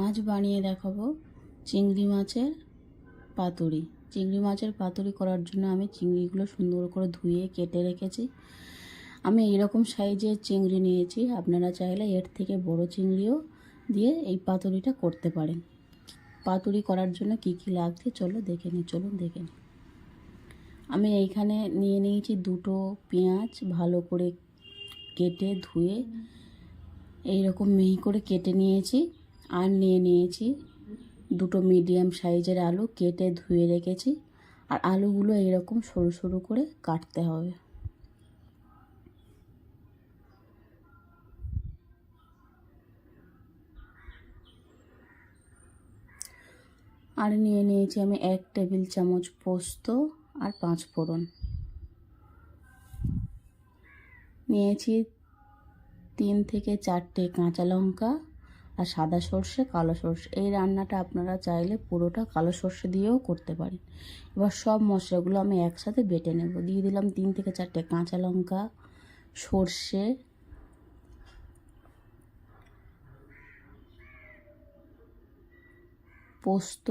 আজ বানিয়ে দেখাবো চিংড়ি মাছের পাতুরি। চিংড়ি মাছের পাতুরি করার জন্য আমি চিংড়িগুলো সুন্দর করে ধুয়ে কেটে রেখেছি। আমি এইরকম সাইজের চিংড়ি নিয়েছি, আপনারা চাইলে এর থেকে বড় চিংড়িও দিয়ে এই পাতুরিটা করতে পারেন। পাতুরি করার জন্য কি কি লাগছে চলুন দেখে নিই। আমি এইখানে নিয়ে নিয়েছি দুটো পেঁয়াজ, ভালো করে কেটে ধুয়ে এইরকম মিহি করে কেটে নিয়েছি। আর নিয়ে নিয়েছি দুটো মিডিয়াম সাইজের আলু, কেটে ধুয়ে রেখেছি। আর আলুগুলো এইরকম সরু সরু করে কাটতে হবে। আর নিয়ে নিয়েছি আমি 1 টেবিল চামচ পোস্ত আর 5 ফোড়ন। নিয়েছি 3 থেকে 4টে কাঁচা লঙ্কা আর সাদা সর্ষে, কালো সর্ষে। এই রান্নাটা আপনারা চাইলে পুরোটা কালো সর্ষে দিয়েও করতে পারেন। এবার সব মশলাগুলো আমি একসাথে বেটে নেব। দিয়ে দিলাম 3 থেকে 4টে কাঁচা লঙ্কা, সর্ষে, পোস্ত,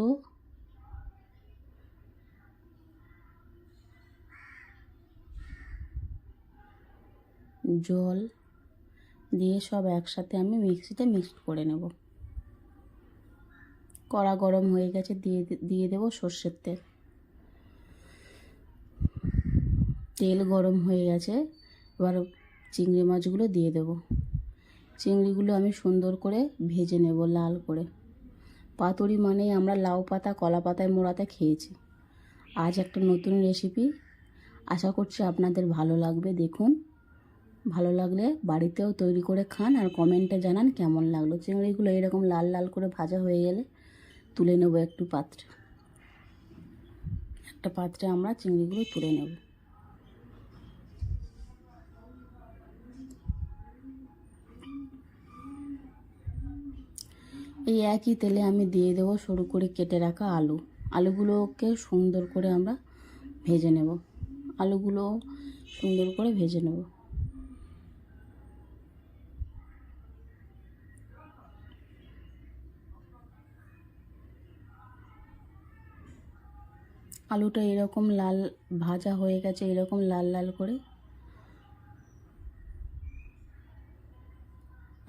জল দিয়ে সব একসাথে আমি মিক্সিতে মিক্সড করে নেব। কড়া গরম হয়ে গেছে, দিয়ে দেব সর্ষের তেল। তেল গরম হয়ে গেছে, এবার চিংড়ি মাছগুলো দিয়ে দেব। চিংড়িগুলো আমি সুন্দর করে ভেজে নেব লাল করে। পাতুরি মানেই আমরা লাউ পাতা, কলা পাতায় মোড়াতে খেয়েছি। আজ একটা নতুন রেসিপি, আশা করছি আপনাদের ভালো লাগবে। দেখুন, ভালো লাগলে বাড়িতেও তৈরি করে খান আর কমেন্টে জানান কেমন লাগলো। চিংড়িগুলো এরকম লাল লাল করে ভাজা হয়ে গেলে তুলে নেব একটা পাত্রে আমরা চিংড়িগুলো তুলে নেব। এই একই তেলে আমি দিয়ে দেবো সরু করে কেটে রাখা আলুগুলোকে সুন্দর করে আমরা ভেজে নেব। আলুগুলো সুন্দর করে ভেজে নেব। আলুটা এরকম লাল ভাজা হয়ে গেছে, এরকম লাল লাল করে।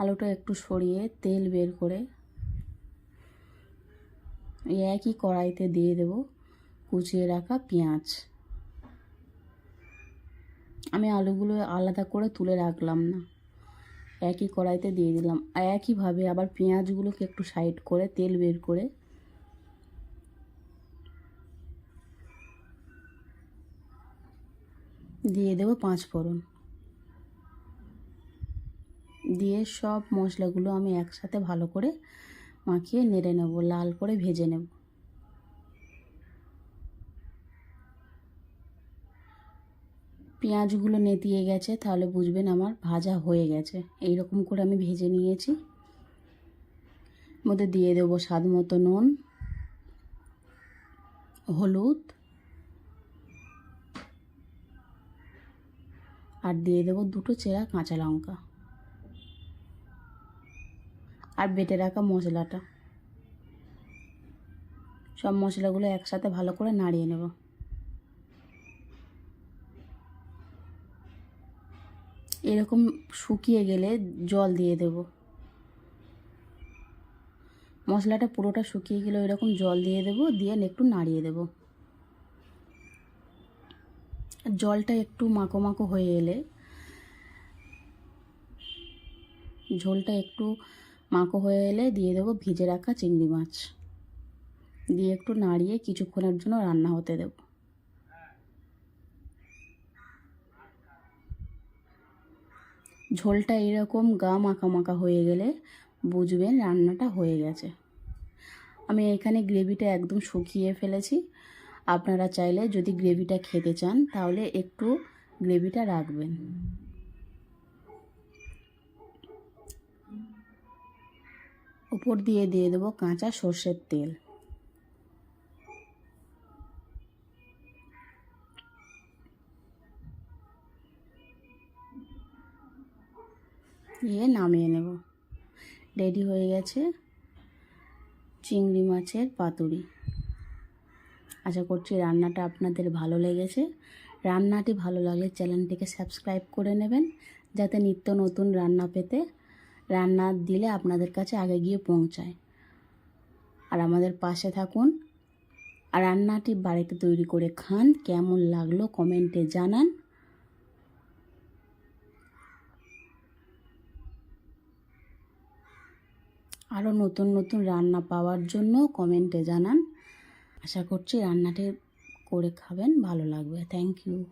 আলুটা একটু সরিয়ে তেল বের করে এই একই কড়াইতে দিয়ে দেব কুচিয়ে রাখা পেঁয়াজ। আমি আলুগুলো আলাদা করে তুলে রাখলাম না, একই কড়াইতে দিয়ে দিলাম। একইভাবে আবার পেঁয়াজগুলোকে একটু সাইড করে তেল বের করে দিয়ে দেব 5 ফোড়ন। দিয়ে সব মশলাগুলো আমি একসাথে ভালো করে মাখিয়ে নেড়ে নেব, লাল করে ভেজে নেব। পেঁয়াজগুলো নেতিয়ে গেছে, তাহলে বুঝবেন আমার ভাজা হয়ে গেছে। এই রকম করে আমি ভেজে নিয়েছি। মধ্যে দিয়ে দেবো স্বাদ মতো নুন, হলুদ, আর দিয়ে দেবো দুটো চেরা কাঁচা লঙ্কা আর বেটে রাখা মশলাটা। সব মশলাগুলো একসাথে ভালো করে নাড়িয়ে নেব। এরকম শুকিয়ে গেলে জল দিয়ে দেব। মশলাটা পুরোটা শুকিয়ে গেলে এরকম জল দিয়ে দেব, দিয়ে একটু নাড়িয়ে দেব। জলটা একটু মাখো মাখো হয়ে এলে, ঝোলটা একটু মাখো হয়ে এলে দিয়ে দেবো ভিজে রাখা চিংড়ি মাছ। দিয়ে একটু নাড়িয়ে কিছুক্ষণের জন্য রান্না হতে দেব। ঝোলটা এরকম গা মাখা মাখা হয়ে গেলে বুঝবেন রান্নাটা হয়ে গেছে। আমি এখানে গ্রেভিটা একদম শুকিয়ে ফেলেছি। আপনারা চাইলে যদি গ্রেভিটা খেতে চান তাহলে একটু গ্রেভিটা রাখবেন। উপর দিয়ে দেবো কাঁচা সর্ষের তেল। দিয়ে নামিয়ে নেব। রেডি হয়ে গেছে চিংড়ি মাছের পাতুরি। আশা করছি রান্নাটা আপনাদের ভালো লেগেছে। রান্নাটি ভালো লাগলে চ্যানেলটিকে সাবস্ক্রাইব করে নেবেন, যাতে নিত্য নতুন রান্না পেতে রান্না দিলে আপনাদের কাছে আগে গিয়ে পৌঁছায়। আর আমাদের পাশে থাকুন। আর রান্নাটি বাড়িতে তৈরি করে খান, কেমন লাগলো কমেন্টে জানান। আরও নতুন নতুন রান্না পাওয়ার জন্য কমেন্টে জানান। আশা করছি রান্নাটি করে খাবেন, ভালো লাগবে। Thank you.